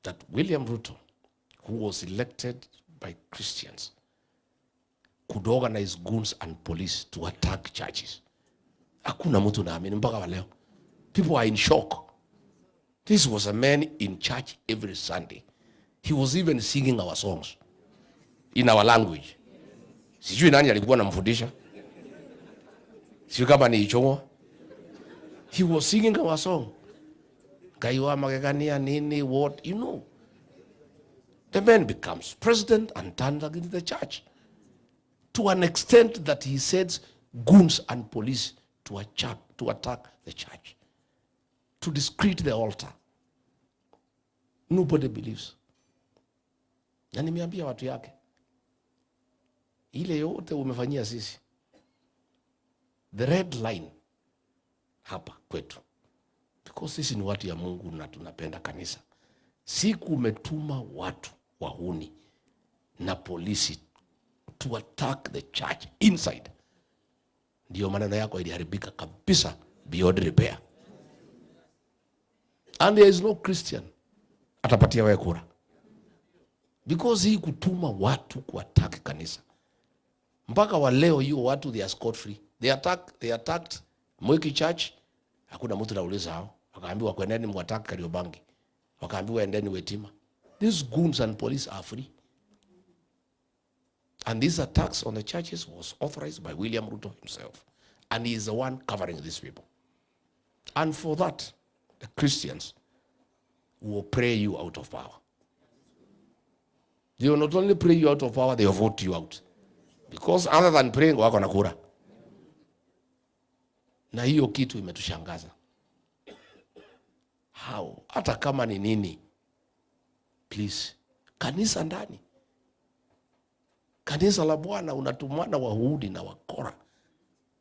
that William Ruto, who was elected by Christians, could organize goons and police to attack churches. Hakuna mtu naamini mpaka wa leo. People are in shock. This was a man in church every Sunday. He was even singing our songs in our language. Sijui nani alikuwa anamfundisha. Sijui kama ni Ichongo. He was singing our song. Kaiwa magegania nini, what, you know. The man becomes president and turns against the church. To an extent that he sends goons and police to attack the church. To discredit the altar. Nobody believes. Na nimeambia watu yake, ile yote umefanyia sisi. The red line hapa kwetu. Because sisi ni watu ya Mungu na tunapenda kanisa. Siku umetuma watu wahuni na polisi to attack the church inside, ndio maneno yako iliharibika kabisa beyond repair. And there is no Christian atapatia wewe kura. Because hii kutuma watu kuattack kanisa. Mpaka wa leo hiyo watu they are scot free. They attacked Mwiki Church. Hakuna mtu anauliza hao. Wakaambiwa kwendeni mwattack Kariobangi. Wakaambiwa endeni Wetima. These goons and police are free. And these attacks on the churches was authorized by William Ruto himself. And he is the one covering these people. And for that, the Christians will pray you out of power. They will not only pray you out of power, they will vote you out. Because other than praying, wako na kura. Na hiyo kitu imetushangaza. How? Hata kama ni nini? Please. Kanisa ndani. Kanisa la Bwana unatumana wahudi na wakora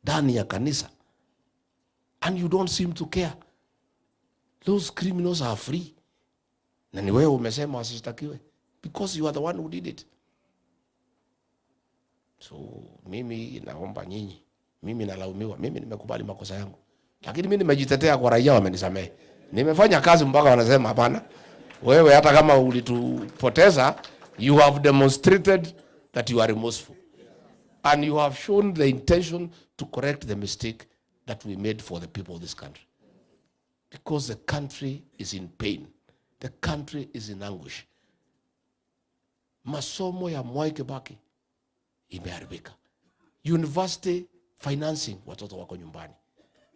ndani ya kanisa. And you don't seem to care. Those criminals are free. Na ni wewe umesema wasishtakiwe. Because you are the one who did it. So mimi naomba nyinyi. Mimi nalaumiwa. Mimi nimekubali makosa yangu. Lakini mimi nimejitetea kwa raia wamenisamehe. Nimefanya kazi mpaka wanasema hapana. Wewe hata kama ulitupoteza, you have demonstrated that you are remorseful. And you have shown the intention to correct the mistake that we made for the people of this country. Because the country is in pain. The country is in anguish. Masomo ya Mwai Kibaki imeharibika. University financing watoto wako nyumbani.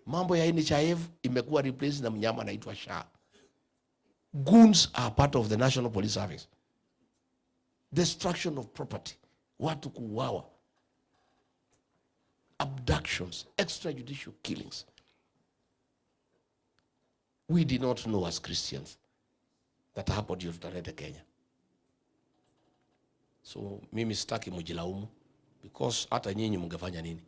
Mambo ya NHIF imekuwa replaced na mnyama anaitwa SHA. Goons are part of the National Police Service. Destruction of property. Watu kuuawa. Abductions. Extrajudicial killings. We did not know as Christians that happened to Tarete, Kenya. So mimi sitaki mujilaumu. Because hata nyinyi mngefanya nini?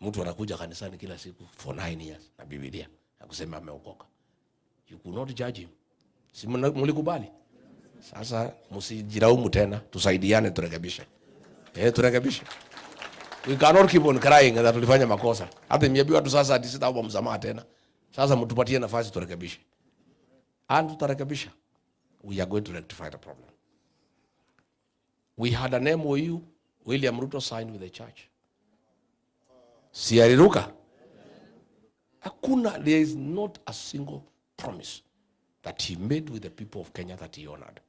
Mtu anakuja kanisani kila siku for 9 years na Biblia na kusema ameokoka. You could not judge him. Si mlikubali? Sasa msijilaumu tena, tusaidiane turekebishe. Turekebishe. We cannot keep on crying that tulifanya makosa. Hata mmeambiwa tu sasa hadi sitaomba msamaha tena. Sasa mtupatie nafasi turekebishe. And tutarekebisha. We are going to rectify the problem. We had an MOU William Ruto signed with the church. Siariruka. Hakuna, there is not a single promise that he made with the people of Kenya that he honored.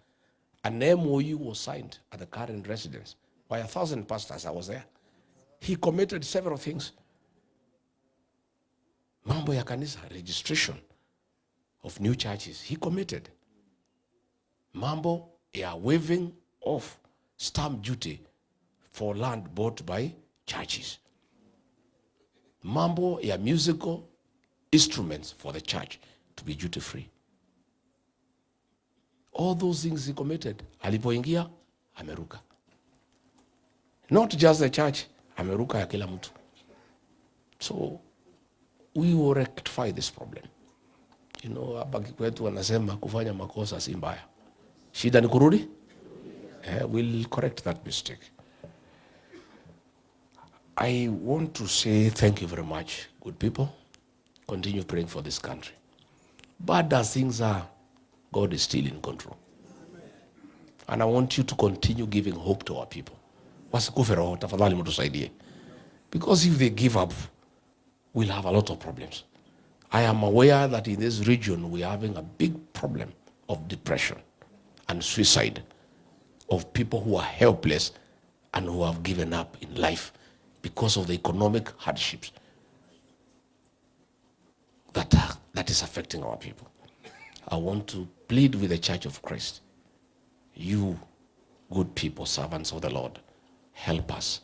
An MOU was signed at the current residence by 1,000 pastors. I was there. He committed several things. Mambo ya kanisa, registration of new churches, he committed. Mambo ya waiving of stamp duty for land bought by churches. Mambo ya musical instruments for the church to be duty free. All those things he committed. Alipoingia, ameruka. Not just the church, ameruka ya kila mtu. So, we will rectify this problem. You know, hapa kwetu wanasema kufanya makosa si mbaya. Shida ni kurudi? We'll correct that mistake. I want to say thank you very much, good people. Continue praying for this country. Bad as things are, God is still in control. And I want you to continue giving hope to our people. Wasikufe roho, tafadhali mtusaidie. Because if they give up, we'll have a lot of problems. I am aware that in this region we are having a big problem of depression and suicide, of people who are helpless and who have given up in life because of the economic hardships that is affecting our people. I want to plead with the Church of Christ. You, good people, servants of the Lord, help us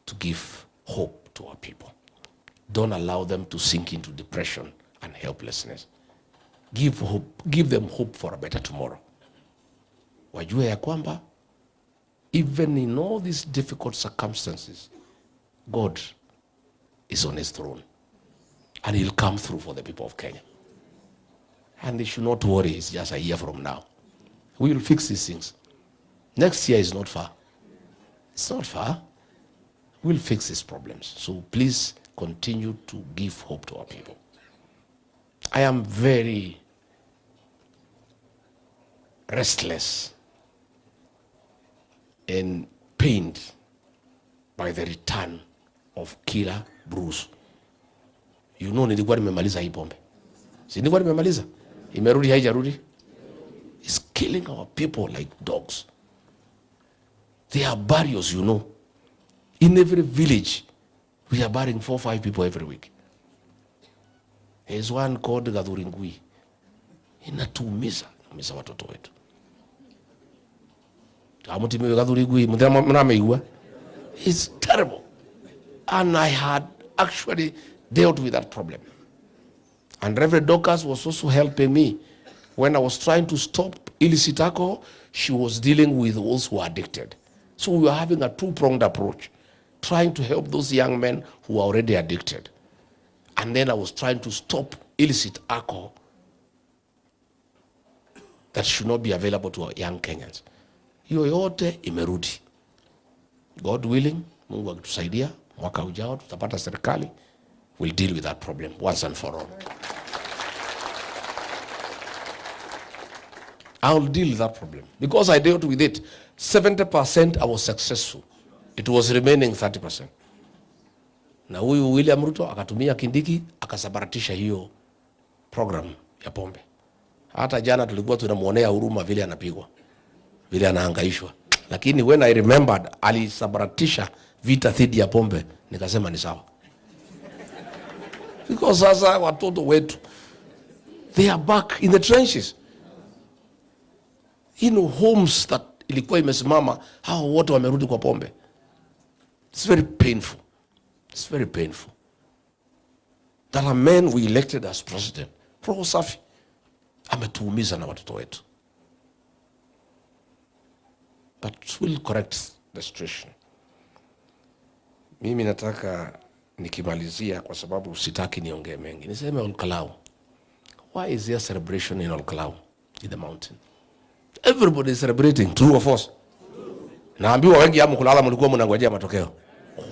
to give hope to our people. Don't allow them to sink into depression and helplessness. Give hope, give them hope for a better tomorrow. Wajue ya kwamba, even in all these difficult circumstances, God is on his throne. And he'll come through for the people of Kenya. And they should not worry, it's just a year from now. We will fix these things. Next year is not far. It's not far. We'll fix these problems. So please continue to give hope to our people. I am very restless and pained by the return of Killer Bruce. You know, nilikuwa nimemaliza hii pombe. Si nilikuwa nimemaliza? Imerudi haijarudi? It's killing our people like dogs. There are burials, you know. In every village, we are burying 4 or 5 people every week. There's one called Gathuri. Inatuumiza watoto wetu. Amutimiwe Gathuri, mnameigua. It's terrible. And I had actually dealt with that problem. And Reverend Dorcas was also helping me. When I was trying to stop illicit alcohol, she was dealing with those who are addicted. So we were having a two-pronged approach, trying to help those young men who are already addicted. And then I was trying to stop illicit alcohol that should not be available to our young Kenyans. Hiyo yote imerudi. God willing, Mungu akitusaidia, mwaka ujao tutapata serikali, we'll deal with that problem once and for all. I'll deal with that problem. Because I dealt with it, 70% I was successful. It was remaining 30%. Na huyu William Ruto akatumia Kindiki, akasabaratisha hiyo program ya pombe. Hata jana tulikuwa tunamuonea huruma vile anapigwa, vile anahangaishwa. Lakini when I remembered, alisabaratisha vita dhidi ya pombe, nikasema ni sawa. Because sasa watoto wetu, they are back in the trenches. You know, homes that ilikuwa imesimama, hao wote wamerudi kwa pombe. It's very painful. It's very painful. That a man we elected as president, Roho Safi, ametuumiza na watoto wetu. But we'll correct the situation. Mimi nataka nikimalizia kwa sababu sitaki niongee mengi. Niseme Olkalau. Why is there celebration in Olkalau, in the mountain? Everybody is celebrating, true or false? Naambiwa wengi hamu kulala mlikuwa mnangojea matokeo.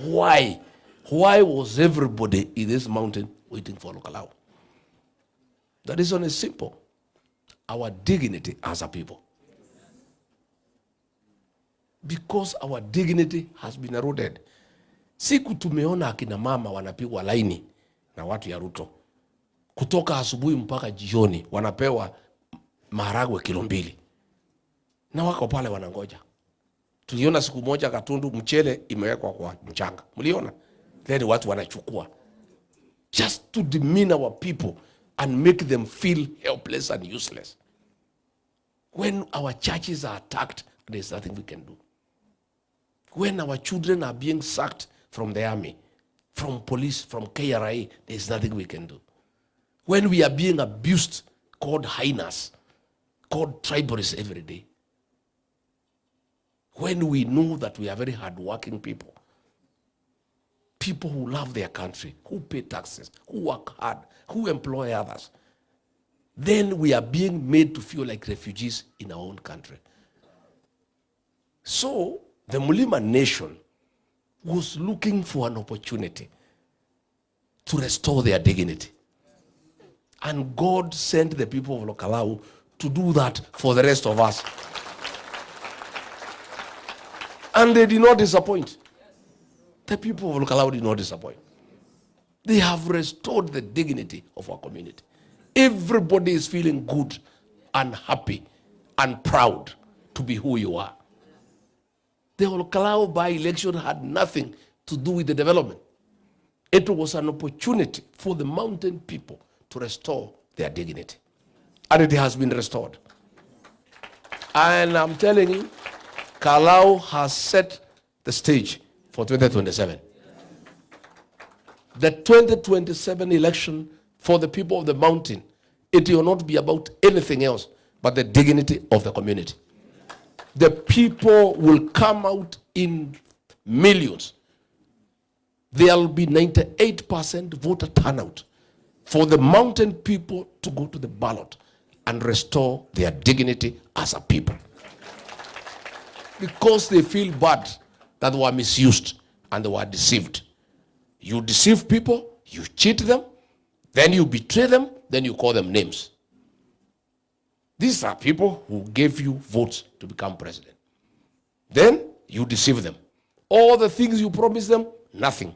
Why? Why was everybody in this mountain waiting for Olkalau? The reason is simple. Our dignity as a people. Because our dignity has been eroded. Siku tumeona akina mama wanapigwa laini na watu ya Ruto. Kutoka asubuhi mpaka jioni wanapewa maharagwe kilo 2. Na wako pale wanangoja. Tuliona siku moja Katundu mchele imewekwa kwa mchanga. Mliona? Then watu wanachukua. Just to demean our people and make them feel helpless and useless. When our churches are attacked, there's nothing we can do. When our children are being sacked from the army, from police, from KRA, there's nothing we can do. When we are being abused, called hyenas, called tribalists every day. When we know that we are very hardworking people, people who love their country, who pay taxes, who work hard, who employ others, then we are being made to feel like refugees in our own country. So, the Mulima nation was looking for an opportunity to restore their dignity. And God sent the people of Lokalau to do that for the rest of us. And they did not disappoint. The people of Kalau did not disappoint. They have restored the dignity of our community. Everybody is feeling good and happy and proud to be who you are. The Kalau by-election had nothing to do with the development. It was an opportunity for the mountain people to restore their dignity. And it has been restored. And I'm telling you, Kalau has set the stage for 2027. The 2027 election for the people of the mountain, it will not be about anything else but the dignity of the community. The people will come out in millions. There will be 98% voter turnout for the mountain people to go to the ballot and restore their dignity as a people. Because they feel bad that they were misused and they were deceived. You deceive people, you cheat them, then you betray them, then you call them names. These are people who gave you votes to become president. Then you deceive them. All the things you promised them, nothing.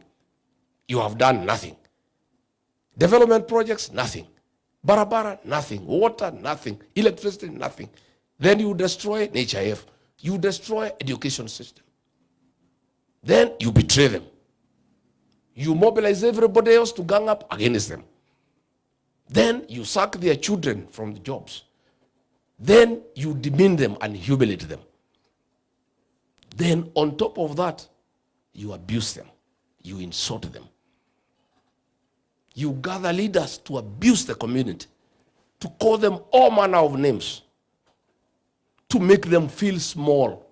You have done nothing. Development projects, nothing. Barabara, nothing. Water, nothing. Electricity, nothing. Then you destroy NHIF. You destroy education system. Then you betray them. You mobilize everybody else to gang up against them. Then you sack their children from the jobs. Then you demean them and humiliate them. Then on top of that, you abuse them. You insult them. You gather leaders to abuse the community, to call them all manner of names, to make them feel small,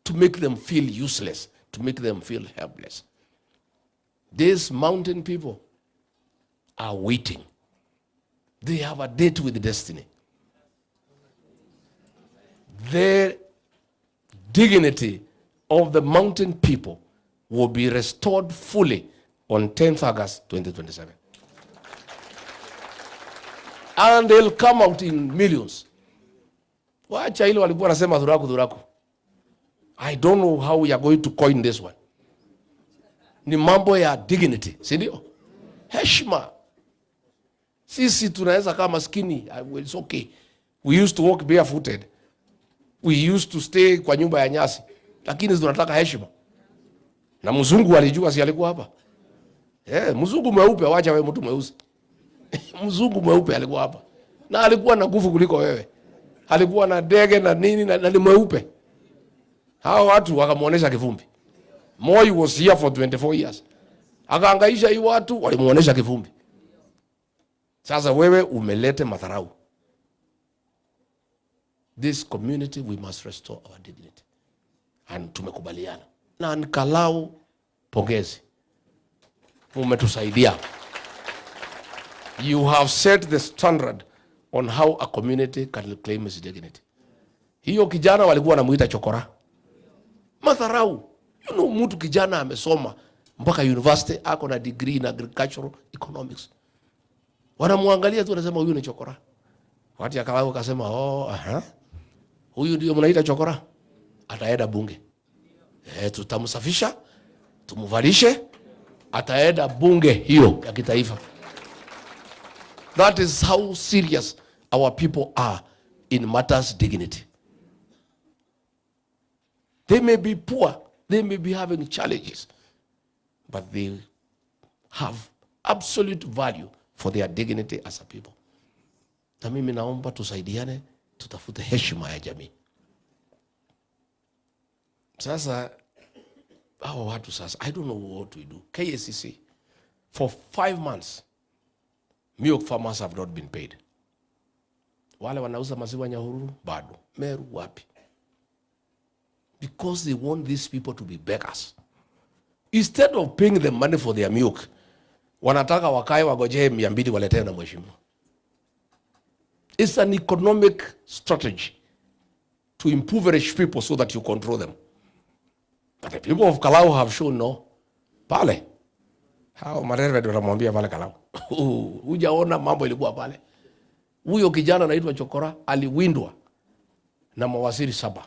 to make them feel useless, to make them feel helpless. These mountain people are waiting. They have a date with destiny. The dignity of the mountain people will be restored fully on 10th August 2027. And they'll come out in millions. Wacha ile walikuwa nasema dhuraku. I don't know how we are going to coin this one. Ni mambo ya dignity, si ndio? Heshima. Sisi tunaweza kama maskini, it's okay. We used to walk barefooted. We used to stay kwa nyumba ya nyasi. Lakini tunataka heshima. Na mzungu alijua si alikuwa hapa. Mzungu mweupe, wacha wewe mtu mweusi. Mzungu mweupe alikuwa hapa. Na alikuwa na nguvu kuliko wewe. Alikuwa na ndege na nini na ni mweupe. Hao watu wakamuonesha kivumbi. Moi was here for 24 years. Akaangaisha hii watu walimuonesha kivumbi. Sasa wewe umelete madharau. This community we must restore our dignity. And tumekubaliana. Na Kalau, pongezi. Umetusaidia. You have set the standard on how a community can claim its dignity. Hiyo kijana walikuwa wanamuita chokora. Madharau. You know, mtu kijana amesoma mpaka university ako na degree in agricultural economics. Wanamuangalia tu wanasema huyu ni chokora. Wakati Kalau akasema, huyu ndio mnaita chokora. Ataenda bunge. Tutamsafisha, tumuvalishe, ataenda bunge hiyo ya kitaifa. That is how serious our people are in matters dignity. They may be poor, they may be having challenges, but they have absolute value for their dignity as a people. Na mimi naomba tusaidiane, tutafute heshima ya jamii. Sasa, hao watu sasa, I don't know what we do. KCC, for 5 months, milk farmers have not been paid. Wale wanauza maziwa Nyahururu, bado. Meru, wapi. Because they want these people to be beggars. Instead of paying them money for their milk, wanataka wakae wagojee 200 waletewe na mheshimiwa. It's an economic strategy to impoverish people so that you control them. But the people of Kalau have shown no. Pale. Hao Marere wanamwambia pale Kalau. Hujaona mambo ilikuwa pale. Huyo kijana anaitwa Chokora aliwindwa na mawaziri 7.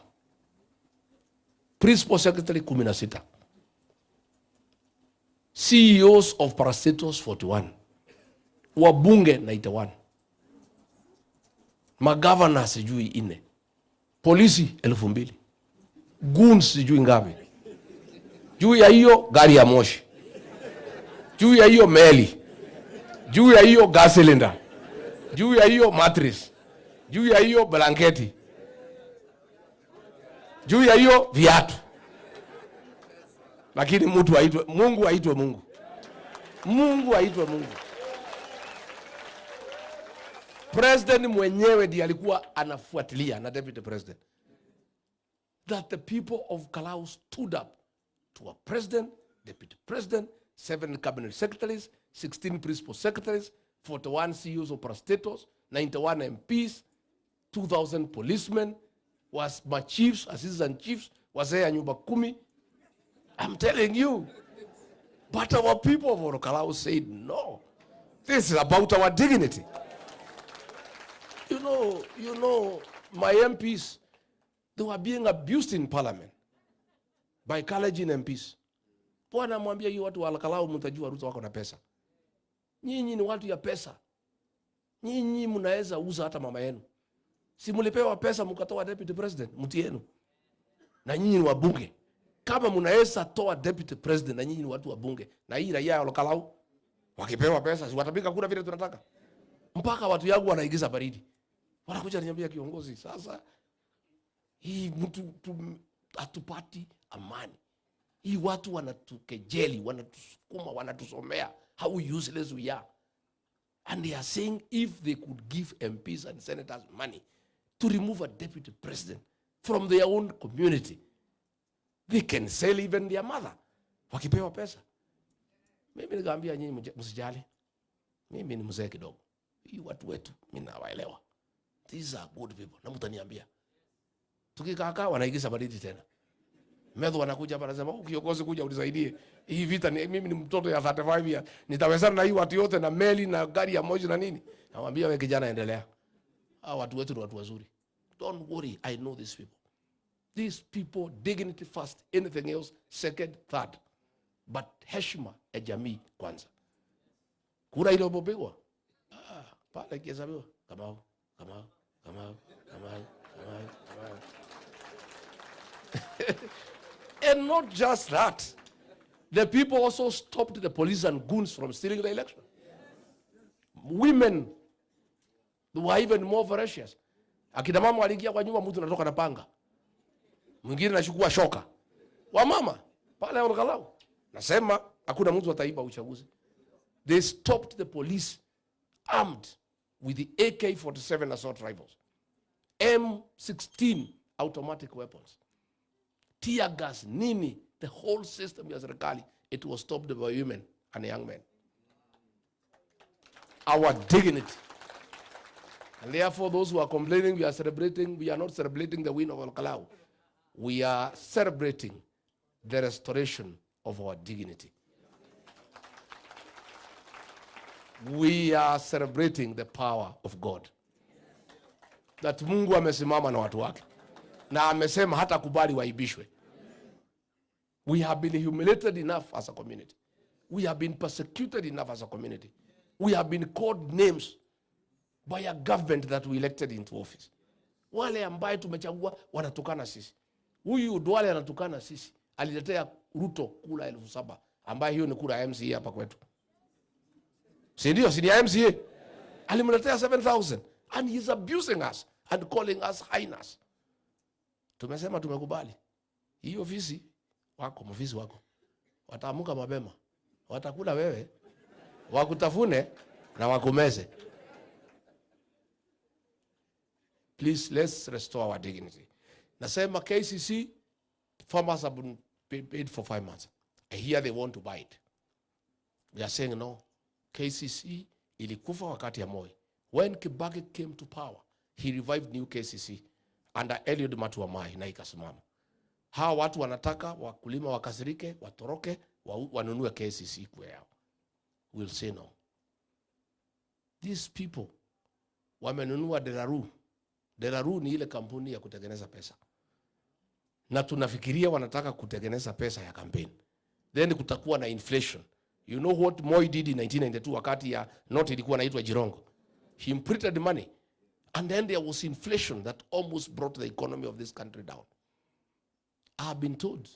principal secretary 16, CEOs of parastatals 41, wabunge 91, magavana sijui 4, polisi 2000, goons sijui ngapi. Juu ya hiyo gari ya moshi, juu ya hiyo meli, juu ya hiyo gas cylinder, juu ya hiyo mattress, juu ya hiyo blanketi, juu ya hiyo viatu. Lakini mtu aitwe Mungu, aitwe Mungu. Mungu aitwe Mungu. President mwenyewe ndiye alikuwa anafuatilia na deputy president. That the people of Kalau stood up to a president, deputy president, 7 cabinet secretaries, 16 principal secretaries, 41 CEOs of parastatals, 91 MPs, 2,000 policemen, was my chiefs, assistant chiefs, wazee ya nyumba 10. I'm telling you. But our people of Kalau said, no, this is about our dignity. You know, my MPs, they were being abused in parliament by Kalenjin MPs. Bwana mwambia hiyo watu wa Kalau mtajua Ruto wako na pesa. Nyinyi ni watu ya pesa. Nyinyi mnaweza uza hata mama yenu. Si mlipewa pesa mkatoa deputy president mti yenu. Na nyinyi ni wabunge. Kama mnaweza toa deputy president na nyinyi ni watu wabunge. Na hii raia ya Kalau wakipewa pesa si watapika kura vile tunataka. Mpaka watu yangu wanaigiza baridi. Wanakuja niambia kiongozi, sasa hii mtu hatupati amani. Hii watu wanatukejeli, wanatusukuma, wanatusomea how useless we are. And they are saying if they could give MPs and senators money to remove a deputy president from their own community, they can sell even their mother. Wakipewa pesa. Mimi nikaambia nyinyi msijali. Mimi ni mzee kidogo. Hii watu wetu mimi nawaelewa. These are good people. Na mtaniambia. Tukikaa wanaigiza baridi tena. Medho wanakuja hapa anasema kiongozi kuja unisaidie. Hii vita mimi ni mtoto ya 35 years. Nitawezana na hii watu yote na meli na gari ya moja na nini? Namwambia wewe kijana endelea. Hao watu wetu ni watu wazuri. Don't worry, I know these people. These people, dignity first, anything else second, third. But heshima ya jamii kwanza. Kura ile iliyopigwa. Pale kihesabiwa kama And not just that. The people also stopped the police and goons from stealing the election. Women, they were even more ferocious. Akina mama waliingia kwa nyumba, mtu anatoka na panga. Mwingine anachukua shoka. Wamama pale Kalau. Nasema hakuna mtu ataiba uchaguzi. They stopped the police armed with the AK-47 assault rifles, M16 automatic weapons, tear gas, nini, the whole system ya serikali, it was stopped by women and young men. Our dignity. And therefore, those who are complaining we are celebrating, we are not celebrating the win of Kalau. We are celebrating the restoration of our dignity. We are celebrating the power of God. That Mungu amesimama na watu wake. Na amesema hata kubali waibishwe. We have been humiliated enough as a community. We have been persecuted enough as a community. We have been called names by a government that we elected into office. Wale ambaye tumechagua wanatukana sisi. Huyu Duale anatukana sisi. Aliletea Ruto kula 7,000 ambaye hiyo ni kura ya MCA hapa kwetu. Si ndio, si ya MCA. Alimletea 7,000 and he's abusing us and calling us highness. Tumesema tumekubali. Hii ofisi wako, ofisi wako. Wataamuka mapema. Watakula wewe, wakutafune na wakumeze. Please, let's restore our dignity. Nasema KCC, farmers have been paid for 5 months. I hear they want to buy it. We are saying no. KCC ilikufa wakati ya Moi. When Kibaki came to power, he revived new KCC under Eliud Matuamai na ikasimama. Hawa watu wanataka wakulima wakasirike, watoroke, wanunue KCC kwa yao. We'll say no. These people wamenunua Delaru. Delaru ni ile kampuni ya kutengeneza pesa. na tunafikiria wanataka kutengeneza pesa ya campaign. Then kutakuwa na inflation. You know what Moi did in 1992 wakati ya note ilikuwa inaitwa Jirongo? He imprinted money. And then there was inflation that almost brought the economy of this country down. I have been told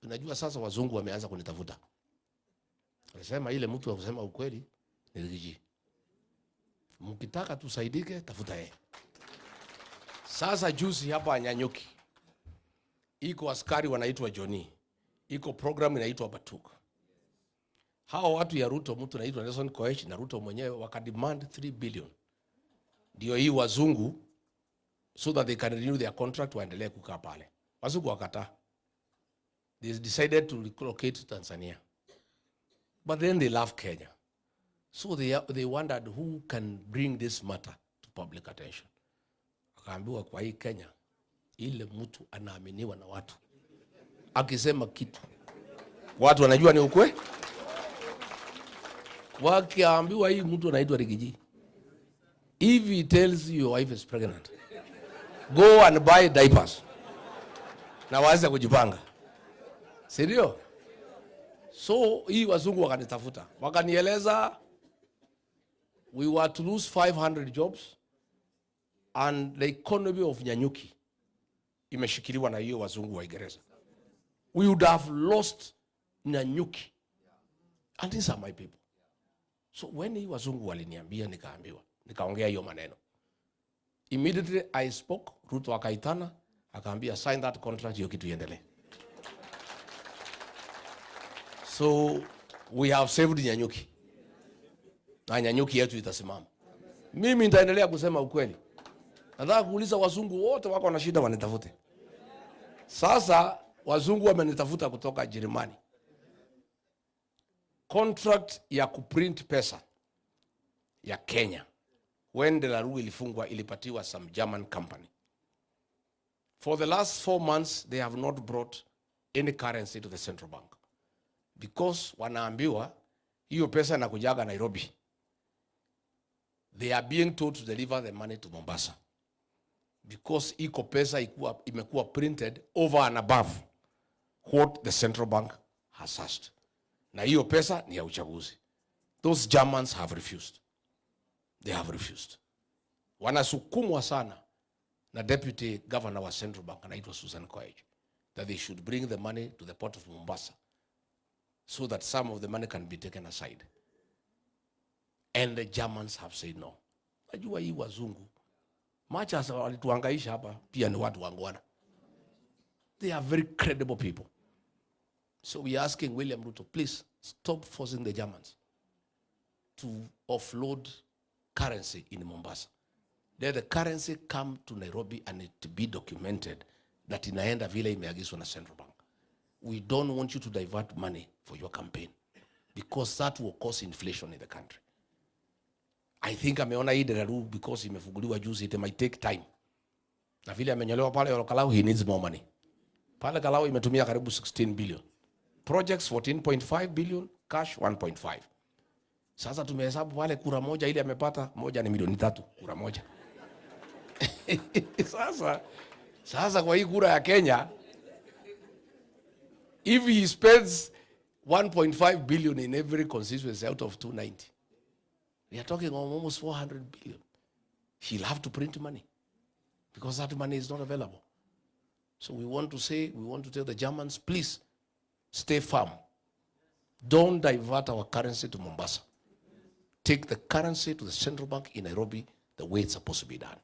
unajua sasa wazungu wameanza kunitafuta. Wanasema ile mtu wa kusema ukweli ni Rigathi. Mkitaka tusaidike, tafuta yeye. Sasa juzi hapa Nyanyuki, iko askari wanaitwa Johnny. Iko program inaitwa Batuk. Hao watu ya Ruto, mtu anaitwa Nelson Koech na Ruto mwenyewe wakademand 3 billion. Ndio hii wazungu so that they can renew their contract waendelee kukaa pale. Wazungu wakataa. They decided to relocate to Tanzania. But then they love Kenya. So they wondered who can bring this matter to public attention. Wakaambiwa kwa hii Kenya, ile mtu anaaminiwa na watu. Akisema kitu, watu wanajua ni ukweli. Wakiambiwa hii mtu anaitwa Rigathi. If he tells you your wife is pregnant, go and buy diapers. Na waanze kujipanga. Serio? So hii wazungu wakanitafuta. Wakanieleza we were to lose 500 jobs and the economy of Nyanyuki imeshikiliwa na hiyo wazungu wa Uingereza. We would have lost Nyanyuki. And these are my people. So when hii wazungu waliniambia nikaambiwa, nikaongea hiyo maneno. Immediately I spoke, Ruto akaitana, akaambia sign that contract hiyo kitu iendelee. So we have saved Nyanyuki. Na Nyanyuki yetu itasimama. Mimi nitaendelea kusema ukweli. Nataka kuuliza wazungu wote wako na shida wanitafute. Sasa wazungu wamenitafuta kutoka Jerumani. Contract ya kuprint pesa ya Kenya when the Laru ilifungwa ilipatiwa some German company. For the last 4 months they have not brought any currency to the central bank because wanaambiwa hiyo pesa inakujaga Nairobi. They are being told to deliver the money to Mombasa because iko pesa imekuwa printed over and above what the central bank has asked. Na hiyo pesa ni ya uchaguzi. Those Germans have refused. They have refused. Wanasukumwa sana na deputy governor wa central bank anaitwa Susan Koech that they should bring the money to the port of Mombasa so that some of the money can be taken aside. And the Germans have said no. Najua hii wazungu macha walituhangaisha hapa pia ni watu wangwana. They are very credible people. So we are asking William Ruto, please stop forcing the Germans to offload currency in Mombasa. Let the currency come to Nairobi and it be documented that inaenda vile imeagizwa na Central Bank. We don't want you to divert money for your campaign because that will cause inflation in the country. I think ameona hii Laru because imefunguliwa juzi, it might take time. Na vile amenyolewa pale Kalonzo, he needs more money. Pale Kalonzo imetumia karibu 16 billion. Projects 14.5 billion, cash 1.5. Sasa tumehesabu pale kura moja ile amepata moja ni milioni 3 kura moja. Sasa kwa hii kura ya Kenya, if he spends 1.5 billion in every constituency out of 290, we are talking almost 400 billion. He'll have to print money because that money is not available. So we want to tell the Germans, please stay firm. Don't divert our currency to Mombasa. Take the currency to the central bank in Nairobi the way it's supposed to be done.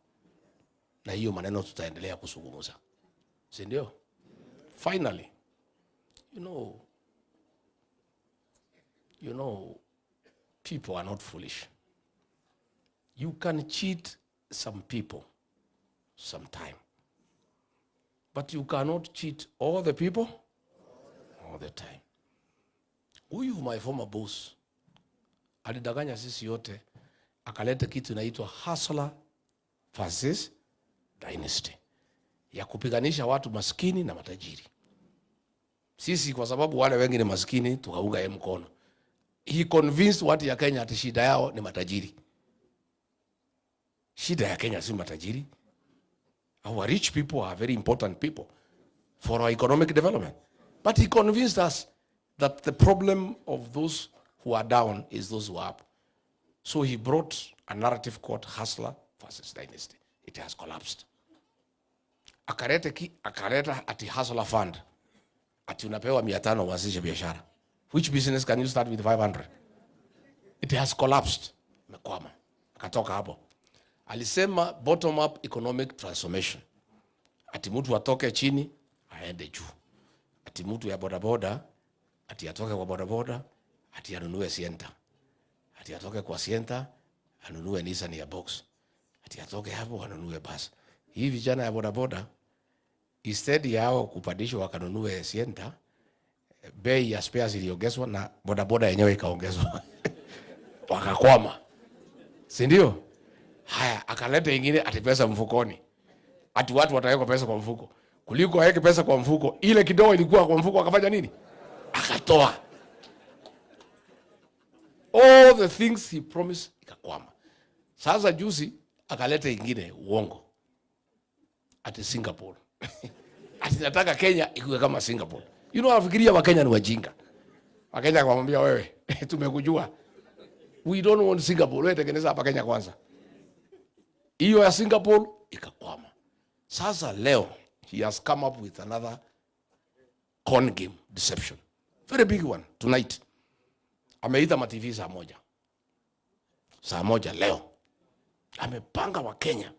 Na hiyo maneno tutaendelea kusungumuza. Si ndio? Finally, you know, people are not foolish. You can cheat some people sometime. But you cannot cheat all the people all the time. Huyu my former boss alidanganya sisi yote, akaleta kitu inaitwa hustler versus dynasty, ya kupiganisha watu maskini na matajiri. Sisi kwa sababu wale wengi ni maskini tukaunga yeye mkono. He convinced watu ya Kenya ati shida yao ni matajiri. Shida ya Kenya si matajiri. Our rich people are very important people for our economic development. But he convinced us that the problem of those who are down is those who are up. So he brought a narrative called Hustler versus Dynasty. It has collapsed. Akareta ati Hustler Fund. Ati unapewa 500 uanzishe biashara. Which business can you start with 500? It has collapsed. Mekwama. Akatoka hapo. Alisema bottom up economic transformation. Ati mtu atoke chini, aende juu. Ati mtu ya bodaboda, ati atoke kwa bodaboda, ati anunue Sienta. Ati atoke kwa Sienta, anunue Nissan ya box. Ati atoke hapo, anunue bus. Hii vijana ya bodaboda, instead yao kupandishwa wakanunue Sienta, bei ya spares iliongezwa na bodaboda yenyewe ikaongezwa. Wakakwama. Si ndio? Haya, akaleta ingine ati pesa mfukoni. Ati watu wataweka pesa kwa mfuko. Kuliko aweke pesa kwa mfuko, ile kidogo ilikuwa kwa mfuko akafanya nini? Akatoa. All the things he promised ikakwama. Sasa juzi akaleta ingine uongo. Ati Singapore. Ati nataka Kenya ikuwe kama Singapore. You know, afikiria Wakenya ni wajinga. Wakenya akamwambia wewe, tumekujua. We don't want Singapore. Wewe tengeneza hapa Kenya kwanza. Hiyo ya Singapore ikakwama. Sasa leo he has come up with another con game deception. Very big one tonight. Ameita ma-TV saa moja. Saa moja leo. Amepanga wa Kenya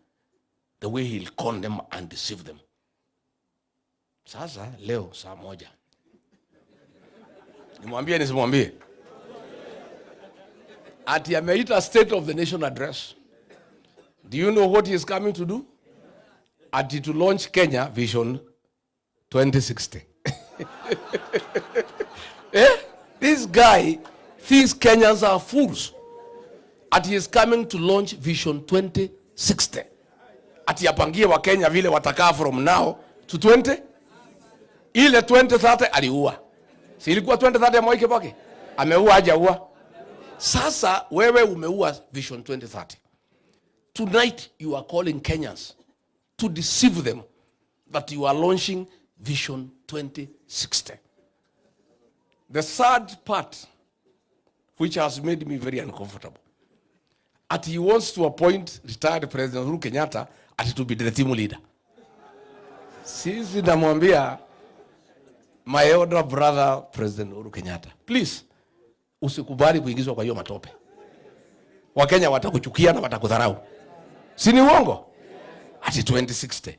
the way he'll con them and deceive them. Sasa leo saa moja. Nimwambie nisimwambie? Ati ameita State of the Nation address. Do you know what he is coming to do? Ati to launch Kenya Vision 2060. This guy thinks Kenyans are fools. Ati he is coming to launch Vision 2060. Ati apangie wa Kenya vile watakaa from now to 20. Ile 2030 aliua. Si ilikuwa 2030 ya Mwai Kibaki? Ameua hajaua? Sasa wewe umeua Vision 2030. Tonight you are calling Kenyans to deceive them that you are launching Vision 2060. The sad part, which has made me very uncomfortable, that he wants to appoint retired President Uhuru Kenyatta to be the team leader. Sisi namwambia my elder brother President Uhuru Kenyatta, please usikubali kuingizwa kwa hiyo matope. Wakenya watakuchukia na watakudharau. Si ni uongo? Ati 2060.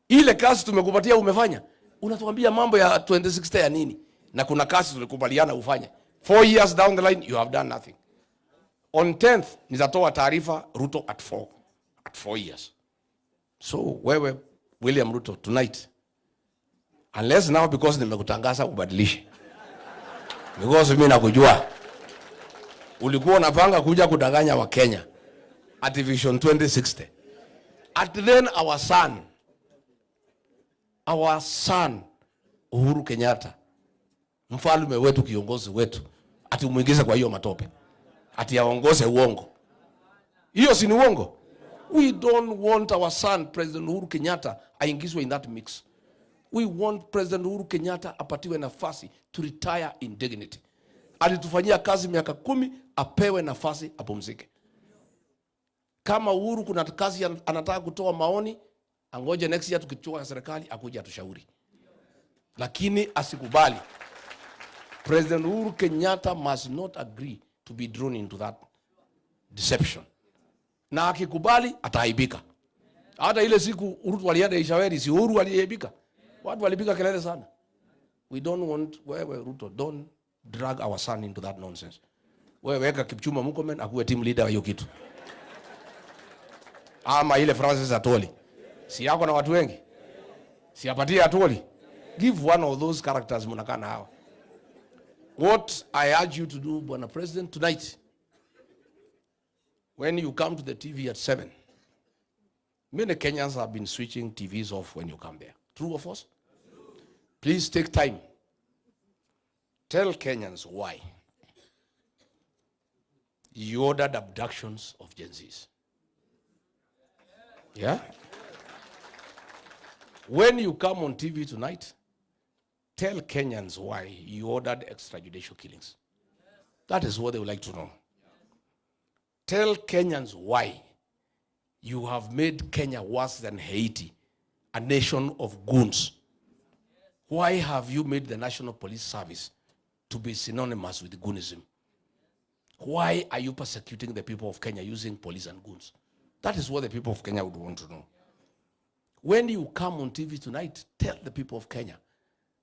Ile kazi tumekupatia umefanya. Unatuambia mambo ya 2060 ya nini? Na kuna kazi tulikubaliana ufanye. 4 years down the line you have done nothing. On 10th nitatoa taarifa Ruto at 4 years. So wewe William Ruto tonight, unless now because nimekutangaza ubadilishe. Because mimi nakujua ulikuwa unapanga kuja kudanganya wa Kenya at Vision 2060. At then our son Uhuru Kenyatta, mfalme wetu, kiongozi wetu, ati umuingize kwa hiyo matope, ati aongoze uongo. Hiyo si ni uongo? We don't want our son President Uhuru Kenyatta aingizwe in that mix. We want President Uhuru Kenyatta apatiwe nafasi to retire in dignity. Alitufanyia kazi miaka 10, apewe nafasi apumzike. Kama Uhuru kuna kazi anataka kutoa maoni, angoje next year tukichukua serikali akuje atushauri. Lakini asikubali. President Uhuru Kenyatta must not agree to be drawn into that deception. Na akikubali ataaibika. Hata ile siku Ruto walienda Ishaweri, si Uhuru aliaibika. Watu walipiga kelele sana. We don't want, wewe Ruto, don't drag our son into that nonsense. Wewe weka Kipchumba Murkomen akuwe team leader wa hiyo kitu. Ama ile Francis Atoli. Si yako na watu wengi? Si apatie Atoli. Give one of those characters mnakaa nao. What I urge you to do, Bwana President, tonight, when you come to the TV at 7, many Kenyans have been switching TVs off when you come there. True or false? Please take time. Tell Kenyans why you ordered abductions of Gen Zs. Yeah? When you come on TV tonight, tell Kenyans why you ordered extrajudicial killings. That is what they would like to know. Tell Kenyans why you have made Kenya worse than Haiti, a nation of goons. Why have you made the National Police Service to be synonymous with goonism? Why are you persecuting the people of Kenya using police and goons? That is what the people of Kenya would want to know. When you come on TV tonight, tell the people of Kenya,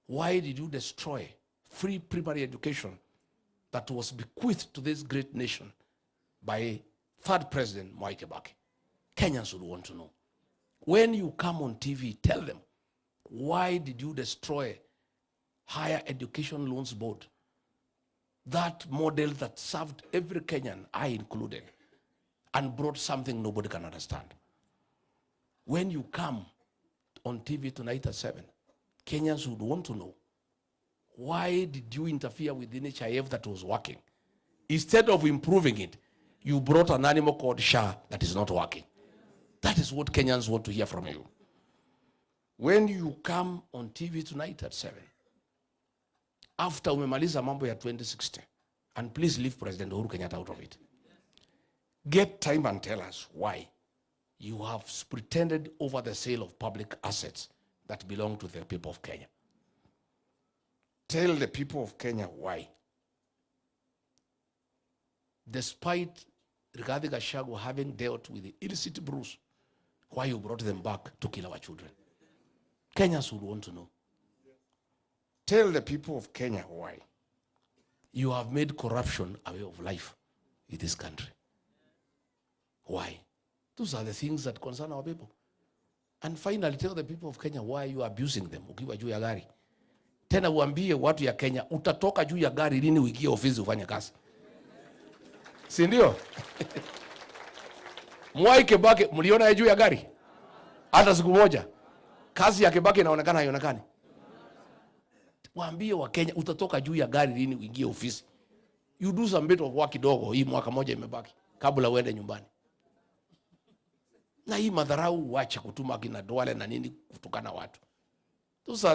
why did you destroy free primary education that was bequeathed to this great nation by third President Mwai Kibaki? Kenyans would want to know. When you come on TV, tell them, why did you destroy Higher Education Loans Board? That model that served every Kenyan, I included, and brought something nobody can understand. When you come on TV tonight at 7, Kenyans would want to know, why did you interfere with the NHIF that was working? Instead of improving it, you brought an animal called SHA that is not working. That is what Kenyans want to hear from you. When you come on TV tonight at 7, after umemaliza mambo ya 2060, and please leave President Uhuru Kenyatta out of it, get time and tell us why you have pretended over the sale of public assets that belong to the people of Kenya. Tell the people of Kenya why, despite Rigathi Gachagua having dealt with the illicit brews, why you brought them back to kill our children. Kenyans would want to know. Tell the people of Kenya why you have made corruption a way of life in this country. Why? Those are the things that concern our people. And finally, tell the people of Kenya why you are abusing them. Ukiwa juu ya gari. Tena uambie watu ya Kenya, utatoka juu ya gari lini uingie ofisi ufanye kazi. Si ndio? Mwai Kibaki, mliona juu ya gari? Hata siku moja. Kazi ya Kibaki inaonekana haionekani. Waambie wa Kenya, utatoka juu ya gari lini uingie ofisi. You do some bit of work kidogo, hii mwaka moja imebaki, kabla uende nyumbani. Na hii madharau wacha kutuma kina Duale na nini kutukana watu.